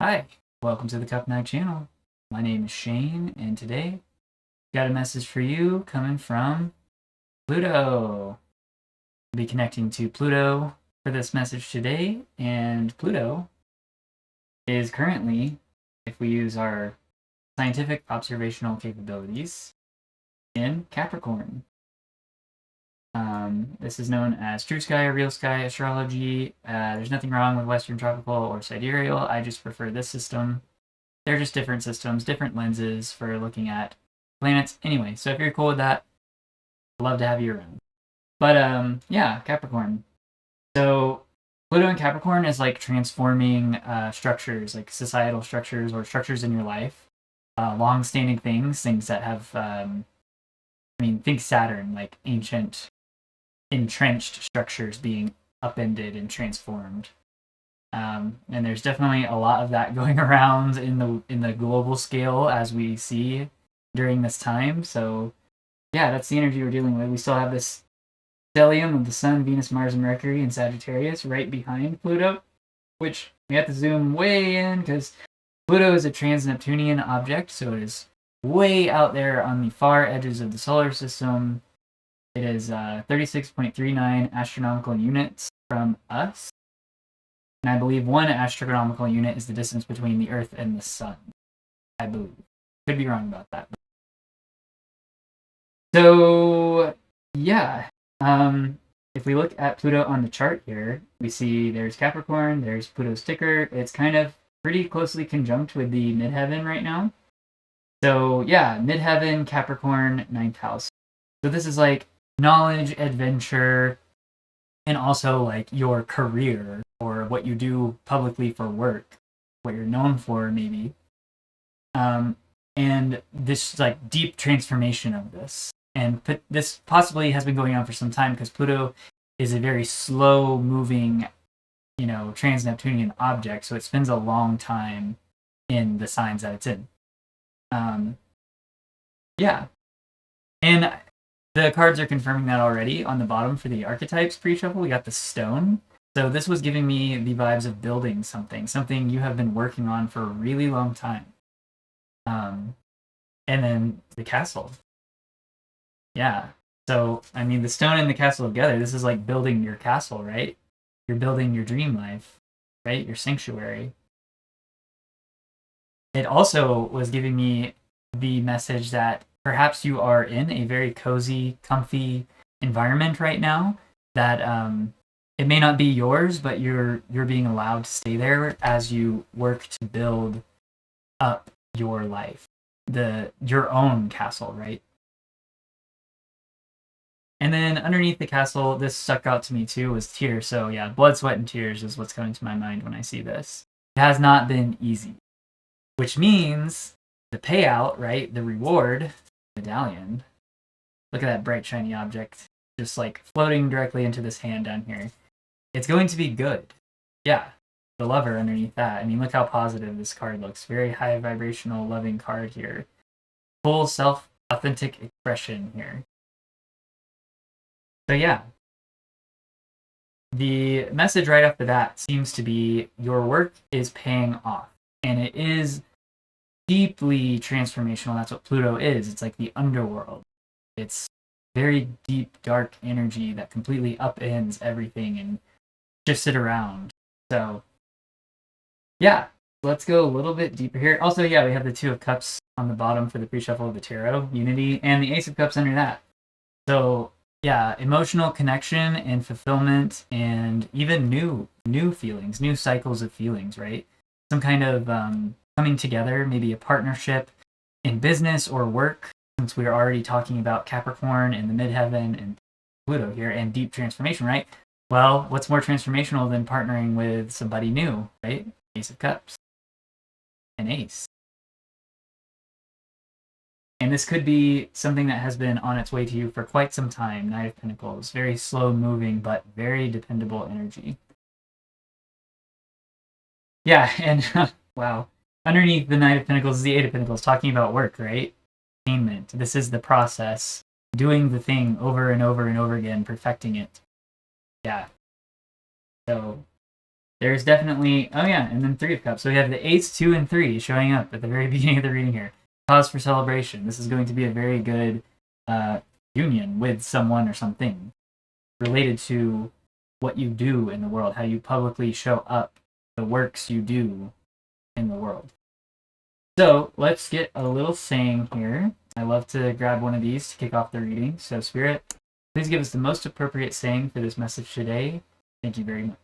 Hi, welcome to the Cup Night channel. My name is Shane, and today got a message for you coming from Pluto. I'll be connecting to Pluto for this message today, and Pluto is currently, if we use our scientific observational capabilities, in Capricorn. This is known as true sky or real sky astrology. There's nothing wrong with Western tropical or sidereal. I just prefer this system. They're just different systems, different lenses for looking at planets. Anyway, so if you're cool with that, I'd love to have you around. But yeah, Capricorn. So Pluto in Capricorn is like transforming structures, like societal structures or structures in your life, long-standing things that have, think Saturn, like ancient entrenched structures being upended and transformed. And there's definitely a lot of that going around in the global scale as we see during this time. So yeah, that's the energy we're dealing with. We still have this stellium of the Sun, Venus, Mars, and Mercury in Sagittarius right behind Pluto, which we have to zoom way in because Pluto is a trans-Neptunian object, so it is way out there on the far edges of the solar system. It is 36.39 astronomical units from us. And I believe 1 astronomical unit is the distance between the Earth and the Sun. I believe. Could be wrong about that. So, yeah. If we look at Pluto on the chart here, we see there's Capricorn, there's Pluto's ticker. It's kind of pretty closely conjunct with the midheaven right now. So, yeah, midheaven, Capricorn, 9th house. So this is like knowledge, adventure, and also like your career or what you do publicly for work, what you're known for maybe. And this like deep transformation of this. And this possibly has been going on for some time because Pluto is a very slow moving, trans-Neptunian object. So it spends a long time in the signs that it's in. Yeah. And the cards are confirming that already. On the bottom for the archetypes pre-shuffle, we got the stone. So this was giving me the vibes of building something you have been working on for a really long time. And then the castle. Yeah. So, the stone and the castle together, this is like building your castle, right? You're building your dream life, right? Your sanctuary. It also was giving me the message that perhaps you are in a very cozy, comfy environment right now that it may not be yours, but you're being allowed to stay there as you work to build up your life, your own castle, right? And then underneath the castle, this stuck out to me too, was tears. So yeah, blood, sweat, and tears is what's coming to my mind when I see this. It has not been easy, which means the payout, right? The reward, medallion. Look at that bright, shiny object just like floating directly into this hand down here. It's going to be good. Yeah, the lover underneath that. Look how positive this card looks. Very high vibrational, loving card here. Full self authentic expression here. So yeah, the message right off the bat seems to be your work is paying off. And it is deeply transformational. That's what Pluto is. It's like the underworld. It's very deep, dark energy that completely upends everything and shifts it around. So, yeah, let's go a little bit deeper here. Also, yeah, we have the Two of Cups on the bottom for the pre-shuffle of the tarot, Unity, and the Ace of Cups under that. So, yeah, emotional connection and fulfillment and even new feelings, new cycles of feelings, right? Some kind of coming together, maybe a partnership in business or work, since we're already talking about Capricorn and the midheaven and Pluto here and deep transformation, right? Well, what's more transformational than partnering with somebody new, right? Ace of Cups. An ace. And this could be something that has been on its way to you for quite some time. Knight of Pentacles. Very slow moving, but very dependable energy. Yeah, and wow. Underneath the Knight of Pentacles is the Eight of Pentacles, talking about work, right? Attainment. This is the process. Doing the thing over and over and over again, perfecting it. Yeah. So, there's definitely, oh yeah, and then Three of Cups. So we have the Ace, 2, and 3 showing up at the very beginning of the reading here. Cause for celebration. This is going to be a very good union with someone or something related to what you do in the world, how you publicly show up, the works you do in the world. So let's get a little saying here. I love to grab one of these to kick off the reading. So, Spirit, please give us the most appropriate saying for this message today. Thank you very much.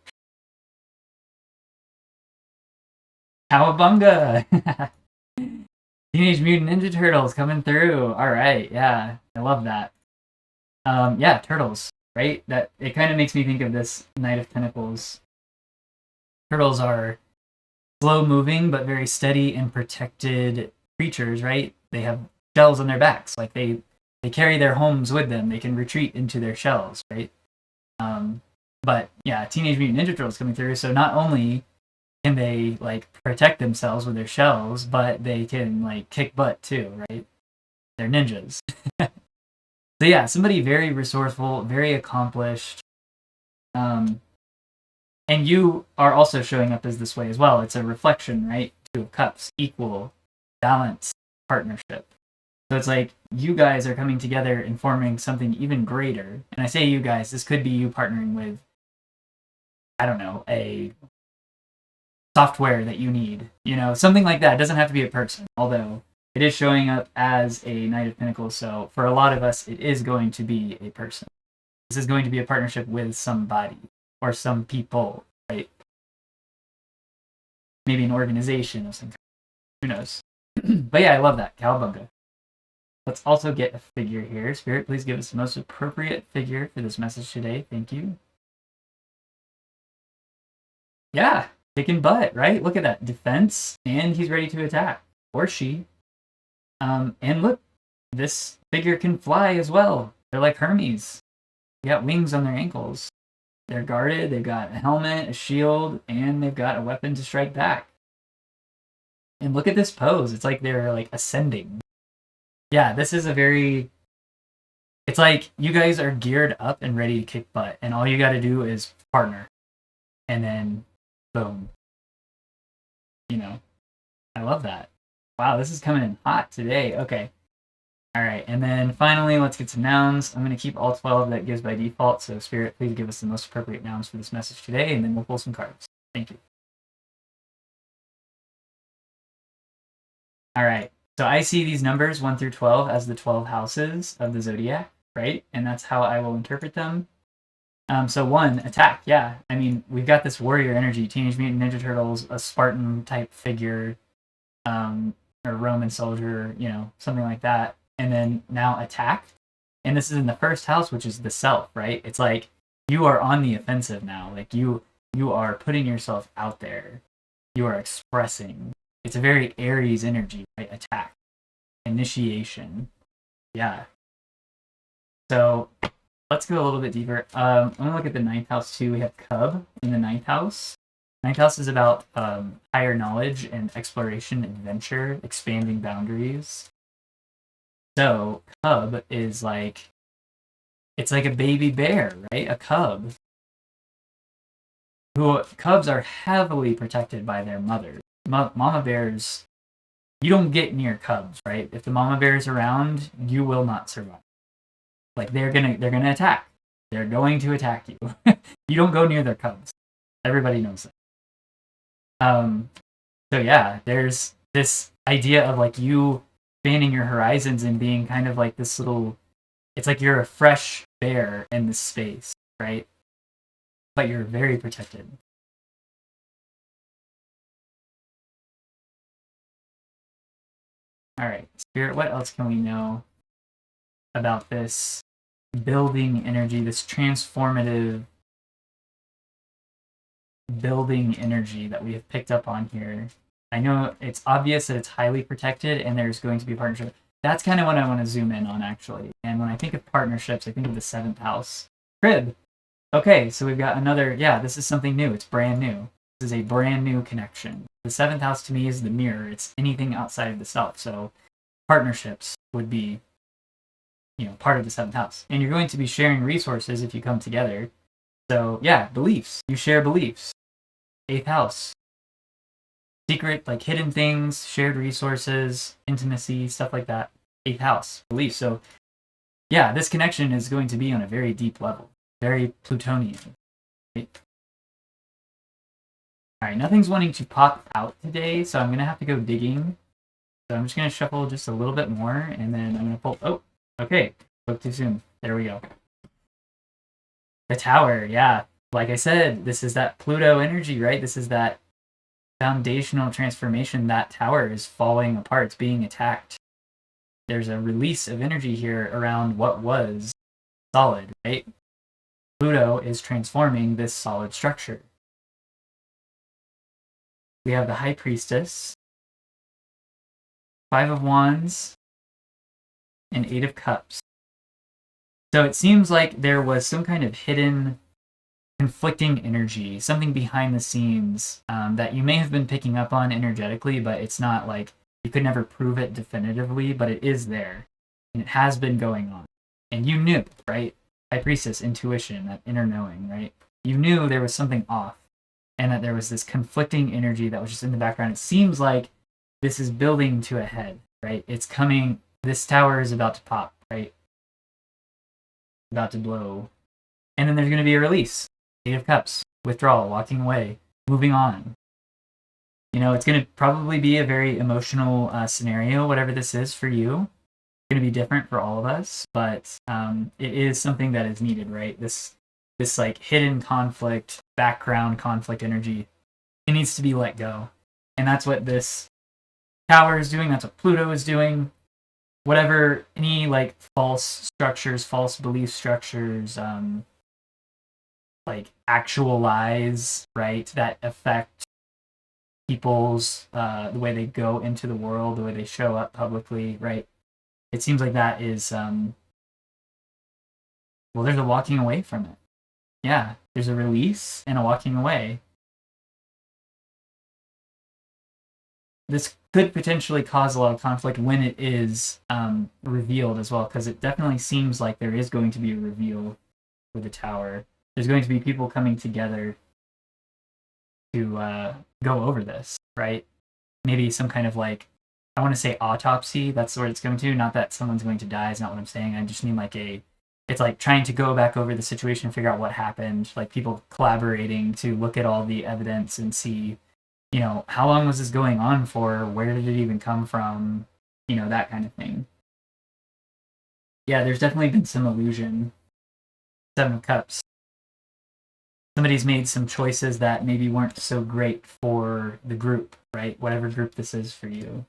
Cowabunga! Teenage Mutant Ninja Turtles coming through. All right, yeah, I love that. Yeah, turtles, right? That it kind of makes me think of this Knight of Pentacles. Turtles are slow moving but very steady and protected creatures, right? They have shells on their backs, like they carry their homes with them. They can retreat into their shells, right? But yeah, Teenage Mutant Ninja Turtles coming through. So not only can they like protect themselves with their shells, but they can like kick butt too, right? They're ninjas. So yeah, somebody very resourceful, very accomplished. And you are also showing up as this way as well. It's a reflection, right? Two of Cups, equal, balance, partnership. So it's like you guys are coming together and forming something even greater. And I say you guys, this could be you partnering with, I don't know, a software that you need, something like that. It doesn't have to be a person, although it is showing up as a Knight of Pentacles. So for a lot of us, it is going to be a person. This is going to be a partnership with somebody or some people, right? Maybe an organization of some kind. Who knows? But yeah, I love that. Cowabunga. Let's also get a figure here. Spirit, please give us the most appropriate figure for this message today. Thank you. Yeah, kicking butt, right? Look at that. Defense, and he's ready to attack. Or she. And look, this figure can fly as well. They're like Hermes. They got wings on their ankles. They're guarded, they've got a helmet, a shield, and they've got a weapon to strike back. And look at this pose. It's like they're like ascending. Yeah, this is a very... It's like you guys are geared up and ready to kick butt, and all you got to do is partner. And then, boom. I love that. Wow, this is coming in hot today. Okay. All right, and then finally, let's get some nouns. I'm going to keep all 12 that gives by default, so Spirit, please give us the most appropriate nouns for this message today, and then we'll pull some cards. Thank you. All right, so I see these numbers 1 through 12 as the 12 houses of the zodiac, right? And that's how I will interpret them. So 1, attack. Yeah, I mean, we've got this warrior energy, Teenage Mutant Ninja Turtles, a Spartan-type figure, or Roman soldier, something like that. And then now attack. And this is in the first house, which is the self, right? It's like you are on the offensive now. Like you are putting yourself out there. You are expressing. It's a very Aries energy, right? Attack, initiation. Yeah. So let's go a little bit deeper. I'm gonna look at the 9th house too. We have Cub in the 9th house. 9th house is about higher knowledge and exploration, adventure, expanding boundaries. So cub is like, it's like a baby bear, right? A cub. Cubs are heavily protected by their mothers. Mama bears, you don't get near cubs, right? If the mama bear is around, you will not survive. Like they're gonna attack. They're going to attack you. You don't go near their cubs. Everybody knows that. So yeah, there's this idea of like you expanding your horizons and being kind of like this little, it's like you're a fresh bear in this space, right? But you're very protected. All right, Spirit, what else can we know about this building energy, this transformative building energy that we have picked up on here? I know it's obvious that it's highly protected and there's going to be a partnership. That's kind of what I want to zoom in on, actually. And when I think of partnerships, I think of the 7th house. Crib. Okay, so we've got another, yeah, this is something new. It's brand new. This is a brand new connection. The 7th house to me is the mirror. It's anything outside of the self. So partnerships would be, part of the 7th house. And you're going to be sharing resources if you come together. So yeah, beliefs. You share beliefs. 8th house. Secret, like hidden things, shared resources, intimacy, stuff like that. 8th house, belief. So, yeah, this connection is going to be on a very deep level, very Plutonian. Right? All right, nothing's wanting to pop out today, so I'm going to have to go digging. So I'm just going to shuffle just a little bit more, and then I'm going to pull. Oh, okay. Spoke too soon. There we go. The tower, yeah. Like I said, this is that Pluto energy, right? This is that foundational transformation. That tower is falling apart. It's being attacked. There's a release of energy here around what was solid, right? Pluto is transforming this solid structure. We have the High Priestess, 5 of Wands, and 8 of Cups. So it seems like there was some kind of hidden conflicting energy, something behind the scenes that you may have been picking up on energetically, but it's not like you could never prove it definitively, but it is there. And it has been going on. And you knew, right? High Priestess, intuition, that inner knowing, right? You knew there was something off and that there was this conflicting energy that was just in the background. It seems like this is building to a head, right? It's coming. This tower is about to pop, right? About to blow. And then there's going to be a release. 8 of Cups, withdrawal, walking away, moving on. You know, it's going to probably be a very emotional scenario, whatever this is for you. It's going to be different for all of us, but it is something that is needed, right? This like hidden conflict, background conflict energy, it needs to be let go. And that's what this tower is doing. That's what Pluto is doing. Whatever, any like false structures, false belief structures, like actual lies, right, that affect people's the way they go into the world, the way they show up publicly, right? It seems like that is well, there's a walking away from it. Yeah, there's a release and a walking away. This could potentially cause a lot of conflict when it is revealed as well, because it definitely seems like there is going to be a reveal with the tower. There's going to be people coming together to go over this, right? Maybe some kind of like, I want to say autopsy. That's what it's going to. Not that someone's going to die. Is not what I'm saying. I just mean like it's like trying to go back over the situation and figure out what happened. Like people collaborating to look at all the evidence and see, you know, how long was this going on for? Where did it even come from? You know, that kind of thing. Yeah, there's definitely been some illusion. 7 of Cups. Somebody's made some choices that maybe weren't so great for the group, right? Whatever group this is for you.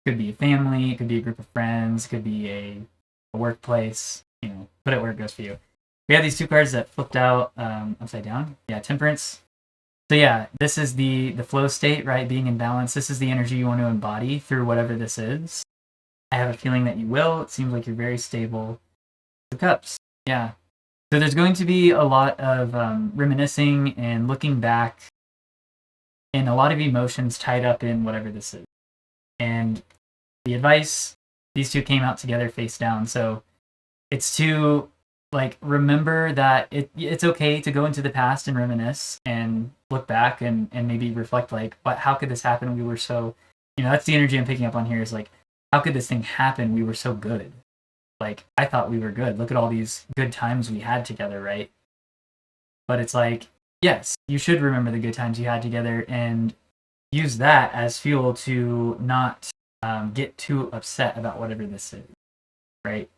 It could be a family, it could be a group of friends, it could be a workplace, you know, put it where it goes for you. We have these 2 cards that flipped out upside down. Yeah, Temperance. So yeah, this is the flow state, right? Being in balance. This is the energy you want to embody through whatever this is. I have a feeling that you will. It seems like you're very stable. The Cups. Yeah. So there's going to be a lot of reminiscing and looking back and a lot of emotions tied up in whatever this is. And the advice, these 2 came out together face down. So it's to like remember that it's okay to go into the past and reminisce and look back and maybe reflect like, but how could this happen? We were so, you know, that's the energy I'm picking up on here is like, how could this thing happen? We were so good. Like, I thought we were good. Look at all these good times we had together, right? But it's like, yes, you should remember the good times you had together and use that as fuel to not get too upset about whatever this is, right?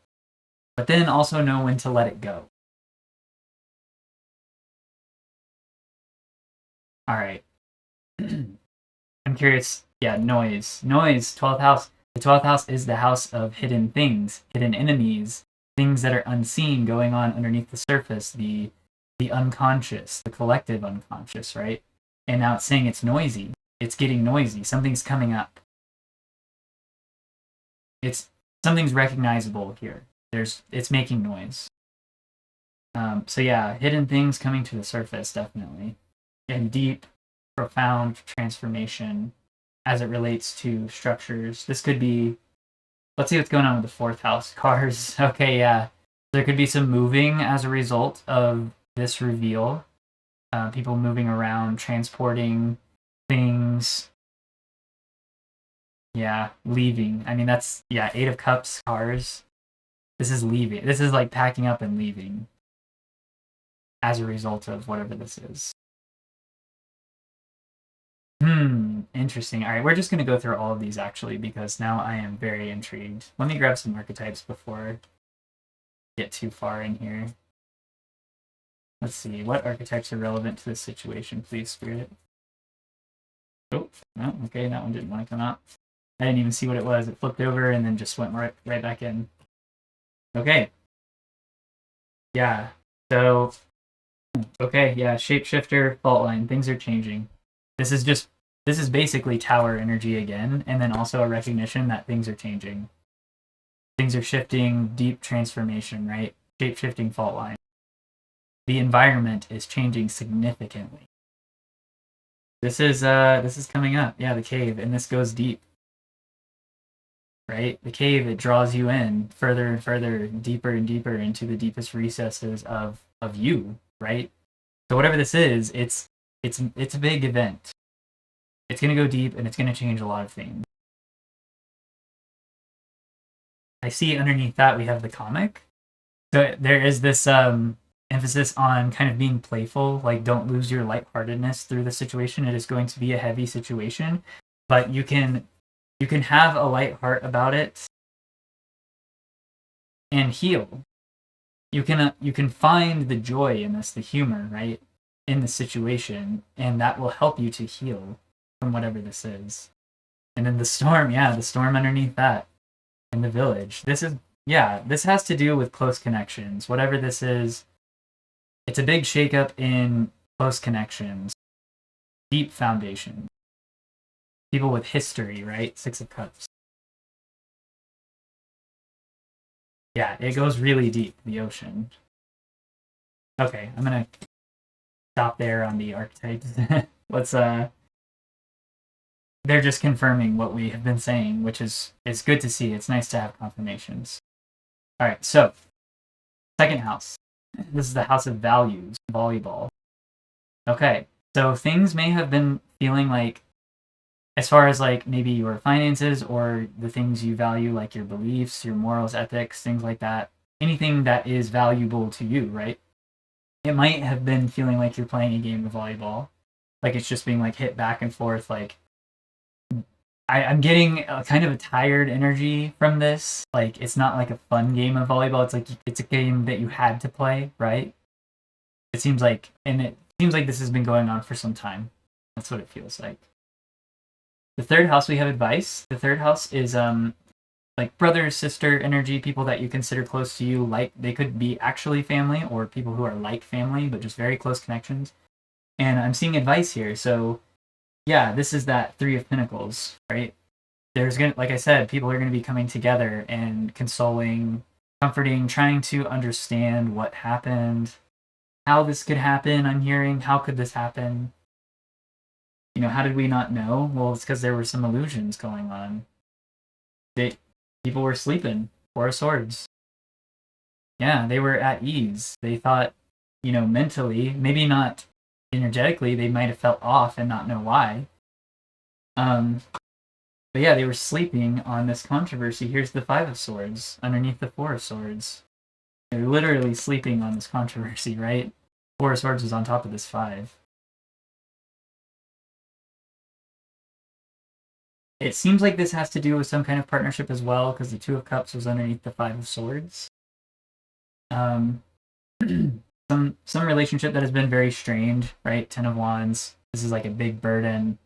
But then also know when to let it go. All right. I'm curious. Yeah, noise. Noise, 12th house. The 12th house is the house of hidden things, hidden enemies, things that are unseen going on underneath the surface, the unconscious, the collective unconscious, right? And now it's saying it's noisy. It's getting noisy. Something's coming up. It's something's recognizable here. It's making noise. So yeah, hidden things coming to the surface, definitely. And deep, profound transformation as it relates to structures. This could be, let's see what's going on with the 4th house. Cars. Okay, yeah. There could be some moving as a result of this reveal. people moving around, transporting things. Yeah, leaving. I mean, that's, yeah, Eight of Cups, cars. This is leaving. This is like packing up and leaving as a result of whatever this is. Interesting. All right, we're just going to go through all of these actually because now I am very intrigued. Let me grab some archetypes before I get too far in here. Let's see, what archetypes are relevant to this situation, please, Spirit? Oh, no, okay, that one didn't want to come out. I didn't even see what it was. It flipped over and then just went right back in. Okay. Yeah. So, okay, yeah, shapeshifter, fault line, things are changing. This is basically tower energy again, and then also a recognition that things are changing. Things are shifting, deep transformation, right? Shape-shifting fault line. The environment is changing significantly. This is coming up. Yeah, the cave, and this goes deep. Right? The cave, it draws you in further and further, deeper and deeper into the deepest recesses of you, right? So whatever this is, it's a big event. It's gonna go deep and it's gonna change a lot of things. I see underneath that we have the comic. So there is this emphasis on kind of being playful, like don't lose your lightheartedness through the situation. It is going to be a heavy situation, but you can have a light heart about it and heal. You can find the joy in this, the humor, right, in the situation, and that will help you to heal from whatever this is. And then the storm, yeah, the storm underneath that in the village. This has to do with close connections. Whatever this is, it's a big shakeup in close connections, deep foundation. People with history, right? Six of Cups. Yeah, it goes really deep, the ocean. Okay, I'm gonna stop there on the archetypes. Let's they're just confirming what we have been saying, which is good to see. It's nice to have confirmations. All right, so second house. This is the house of values, volleyball. Okay, so things may have been feeling like, as far as like maybe your finances or the things you value, like your beliefs, your morals, ethics, things like that, anything that is valuable to you, right? It might have been feeling like you're playing a game of volleyball, like it's just being like hit back and forth. Like I'm getting a kind of a tired energy from this. Like it's not like a fun game of volleyball. It's like it's a game that you had to play, right? It seems like, and it seems like this has been going on for some time. That's what it feels like. The third house, we have advice. The third house is like brother, sister energy, people that you consider close to you. Like they could be actually family or people who are like family, but just very close connections. And I'm seeing advice here. So yeah, this is that Three of Pentacles, right? There's gonna, like I said, people are gonna be coming together and consoling, comforting, trying to understand what happened, how this could happen. I'm hearing, how could this happen? You know, how did we not know? Well, it's because there were some illusions going on. People were sleeping. Four of Swords. Yeah, they were at ease. They thought, you know, mentally, maybe not energetically, they might have felt off and not know why. But yeah, they were sleeping on this controversy. Here's the Five of Swords underneath the Four of Swords. They're literally sleeping on this controversy, right? Four of Swords was on top of this five. It seems like this has to do with some kind of partnership as well, because the Two of Cups was underneath the Five of Swords. Some relationship that has been very strained, right? Ten of Wands. This is like a big burden,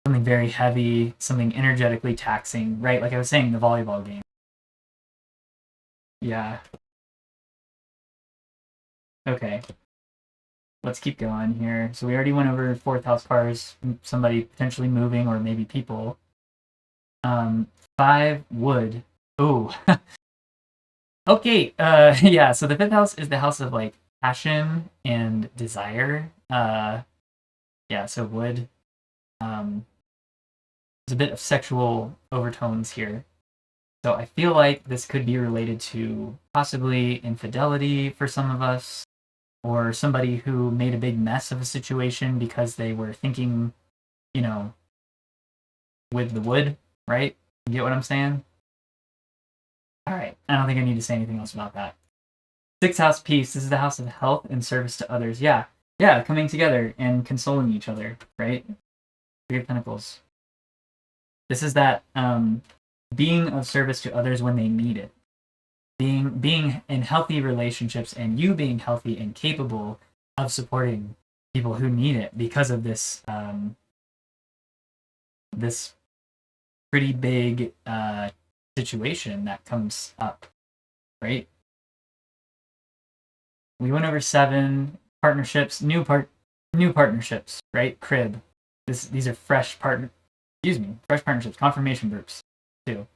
something very heavy, something energetically taxing, right? Like I was saying, the volleyball game. Yeah. Okay. Let's keep going here. So we already went over fourth house cars, somebody potentially moving or maybe people. Five wood. Oh. Okay. Yeah. So the fifth house is the house of like passion and desire. Yeah. So wood. There's a bit of sexual overtones here. So I feel like this could be related to possibly infidelity for some of us. or somebody who made a big mess of a situation because they were thinking, you know, with the wood, right? You get what I'm saying? All right. I don't think I need to say anything else about that. Sixth house peace. This is the house of health and service to others. Yeah. Yeah. Coming together and consoling each other, right? Three of Pentacles. This is that being of service to others when they need it. Being in healthy relationships and you being healthy and capable of supporting people who need it because of this this pretty big situation that comes up, right? We went over 7 partnerships, new partnerships, right? Crib. These are fresh partnerships, confirmation groups too.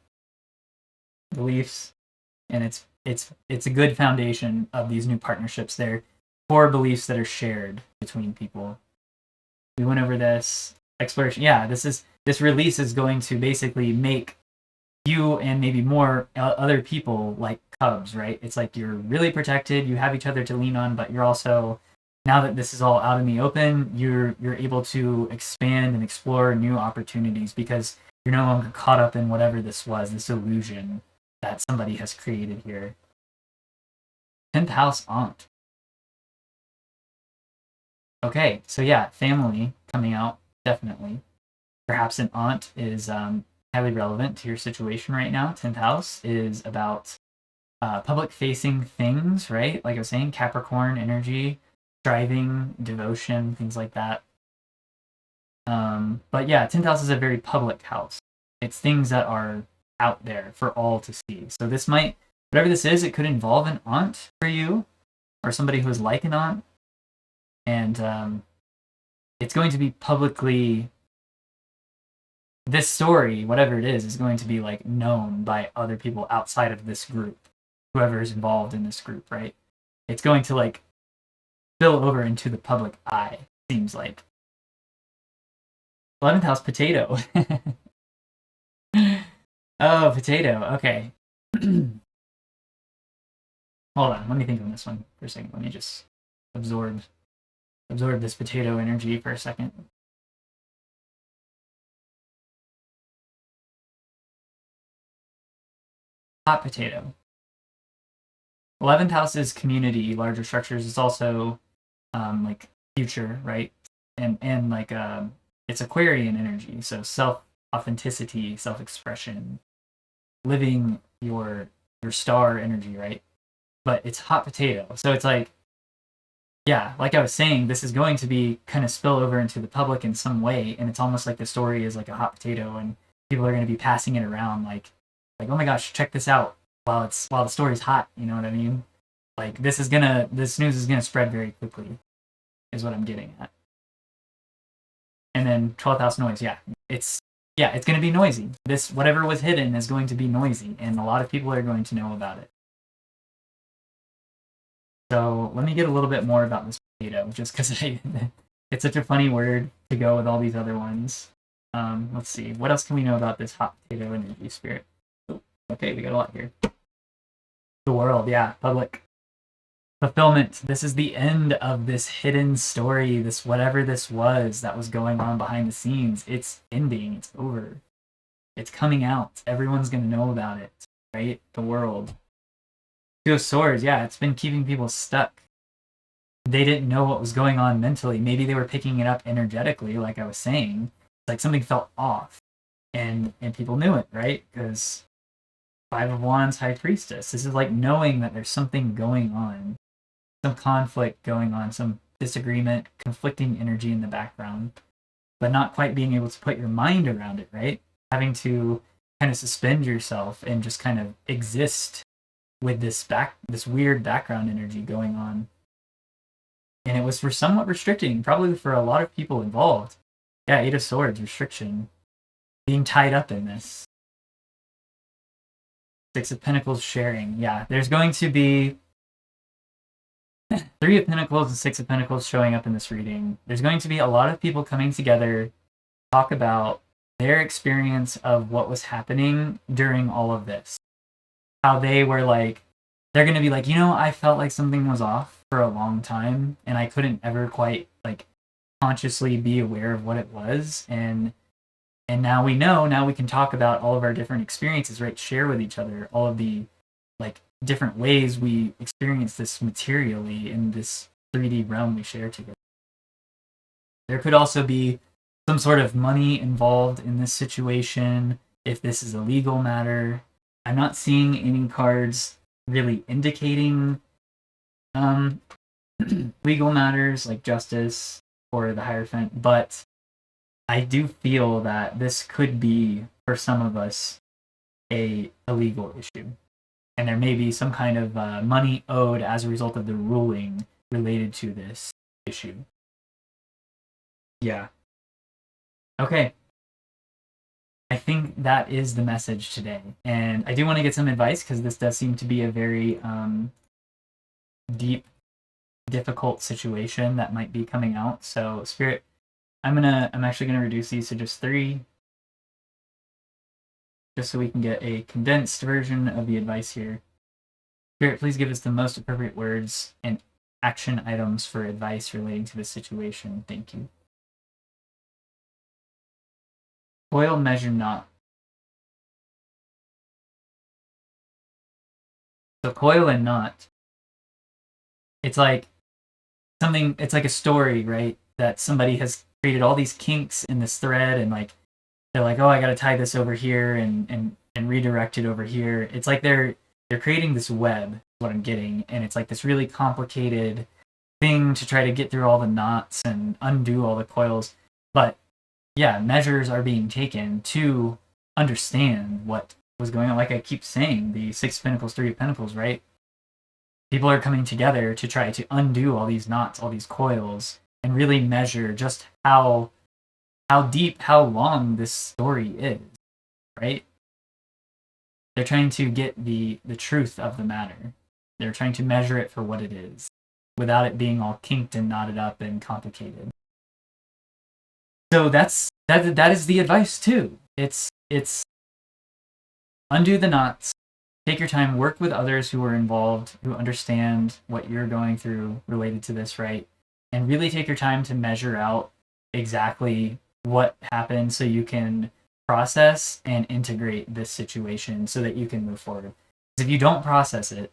Beliefs, and it's a good foundation of these new partnerships. They're core beliefs that are shared between people. We went over this exploration. Yeah, this release is going to basically make you and maybe more other people like cubs, right? It's like you're really protected, you have each other to lean on, but you're also, now that this is all out in the open, you're able to expand and explore new opportunities because you're no longer caught up in whatever this was, this illusion that somebody has created here. 10th house aunt. Okay, so yeah, family coming out, definitely. Perhaps an aunt is highly relevant to your situation right now. 10th house is about public facing things, right? Like I was saying, Capricorn energy, striving, devotion, things like that. But yeah, 10th house is a very public house. It's things that are out there for all to see. So this might, whatever this is, it could involve an aunt for you or somebody who is like an aunt. And it's going to be publicly, this story, whatever it is going to be like known by other people outside of this group, whoever is involved in this group, right? It's going to like spill over into the public eye, seems like. 11th house, potato. Oh, potato. Okay. Hold on. Let me think on this one for a second. Let me just absorb this potato energy for a second. Hot potato. 11th house is community, larger structures. It's also like future, right? And like it's Aquarian energy, so self authenticity, self expression, living your star energy, right? But it's hot potato, so it's like, yeah, like I was saying, this is going to be kind of spill over into the public in some way, and it's almost like the story is like a hot potato, and people are going to be passing it around, like oh my gosh, check this out, while the story's hot. You know what I mean? Like this news is gonna spread very quickly, is what I'm getting at. And then 12th house noise. It's going to be noisy. This, whatever was hidden, is going to be noisy, and a lot of people are going to know about it. So let me get a little bit more about this potato, just because it's such a funny word to go with all these other ones. Let's see, what else can we know about this hot potato energy spirit? Okay, we got a lot here. The world, yeah, public fulfillment. This is the end of this hidden story, this whatever this was that was going on behind the scenes. It's ending. It's over. It's coming out. Everyone's going to know about it, right? The world. Two of Swords, yeah, it's been keeping people stuck. They didn't know what was going on mentally. Maybe they were picking it up energetically, like I was saying. It's like something felt off. And people knew it, right? Because 5 of Wands, High Priestess. This is like knowing that there's something going on. Some conflict going on, some disagreement, conflicting energy in the background, but not quite being able to put your mind around it, right? Having to kind of suspend yourself and just kind of exist with this weird background energy going on. And it was for somewhat restricting, probably for a lot of people involved. Yeah, 8 of Swords, restriction. Being tied up in this. 6 of Pentacles, sharing. Yeah, there's going to be 3 of Pentacles and 6 of Pentacles showing up in this reading. There's going to be a lot of people coming together to talk about their experience of what was happening during all of this. How they were like they're going to be like, I felt like something was off for a long time, and I couldn't ever quite like consciously be aware of what it was, and now we know. Now we can talk about all of our different experiences, right? Share with each other all of the like different ways we experience this materially in this 3D realm we share together. There could also be some sort of money involved in this situation if this is a legal matter. I'm not seeing any cards really indicating legal matters like justice or the Hierophant, but I do feel that this could be, for some of us, a legal issue. And there may be some kind of money owed as a result of the ruling related to this issue. Yeah. Okay. I think that is the message today. And I do want to get some advice because this does seem to be a very deep, difficult situation that might be coming out. So, Spirit, I'm actually gonna reduce these to just 3, just so we can get a condensed version of the advice here. Spirit, please give us the most appropriate words and action items for advice relating to this situation. Thank you. Coil, measure, knot. So coil and knot, it's like something, it's like a story, right? That somebody has created all these kinks in this thread, and like they're like, oh, I gotta tie this over here and redirect it over here. It's like they're creating this web, is what I'm getting, and it's like this really complicated thing to try to get through all the knots and undo all the coils. But yeah, measures are being taken to understand what was going on. Like I keep saying, the 6 of Pentacles, 3 of Pentacles, right? People are coming together to try to undo all these knots, all these coils, and really measure just how deep, how long this story is, right? They're trying to get the truth of the matter. They're trying to measure it for what it is, without it being all kinked and knotted up and complicated. So that is the advice too. It's undo the knots, take your time, work with others who are involved, who understand what you're going through related to this, right? And really take your time to measure out exactly what happened so you can process and integrate this situation so that you can move forward. Because if you don't process it,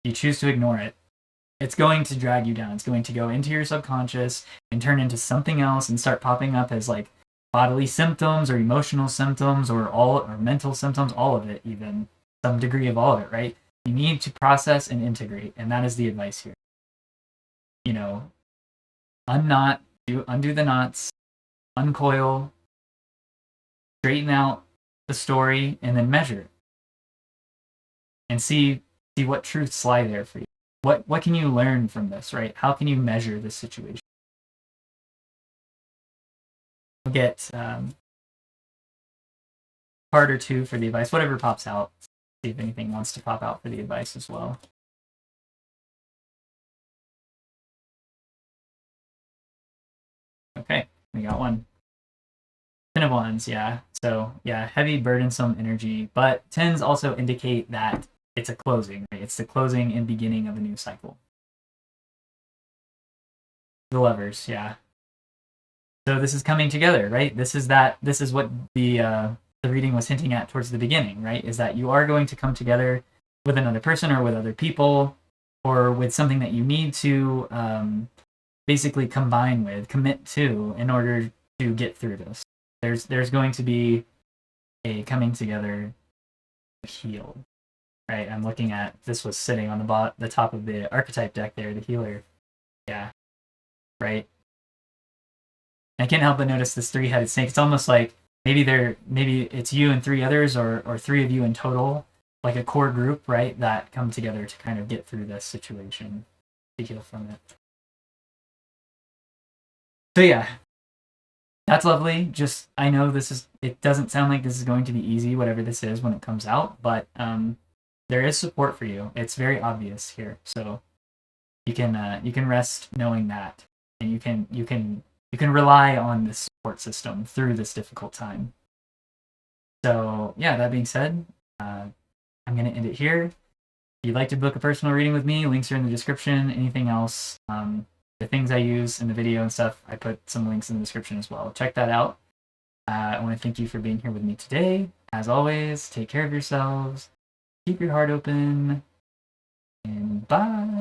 you choose to ignore it, it's going to drag you down. It's going to go into your subconscious and turn into something else and start popping up as like bodily symptoms or emotional symptoms or mental symptoms, all of it, even some degree of all of it, right? You need to process and integrate, and that is the advice here. Undo the knots, uncoil, straighten out the story, and then measure it. And see what truths lie there for you. What can you learn from this, right? How can you measure this situation? We'll get card or 2 for the advice, whatever pops out. See if anything wants to pop out for the advice as well. Okay, we got one. 10 of Wands, yeah. So, yeah, heavy, burdensome energy. But 10s also indicate that it's a closing, right? It's the closing and beginning of a new cycle. The Lovers, yeah. So this is coming together, right? This is what the reading was hinting at towards the beginning, right? Is that you are going to come together with another person or with other people or with something that you need to basically commit to in order to get through this. There's going to be a coming together healed, right? I'm looking at, this was sitting on the top of the archetype deck there, the healer. Yeah, right? I can't help but notice this 3-headed snake. It's almost like maybe it's you and 3 others, or 3 of you in total, like a core group, right? That come together to kind of get through this situation, to heal from it. So yeah, that's lovely. Just, I know it doesn't sound like this is going to be easy, whatever this is when it comes out, but there is support for you. It's very obvious here, so you can rest knowing that, and you can rely on this support system through this difficult time. So yeah, that being said, I'm going to end it here. If you'd like to book a personal reading with me, links are in the description. Anything else, the things I use in the video and stuff, I put some links in the description as well. Check that out. I want to thank you for being here with me today. As always, take care of yourselves, keep your heart open, and bye.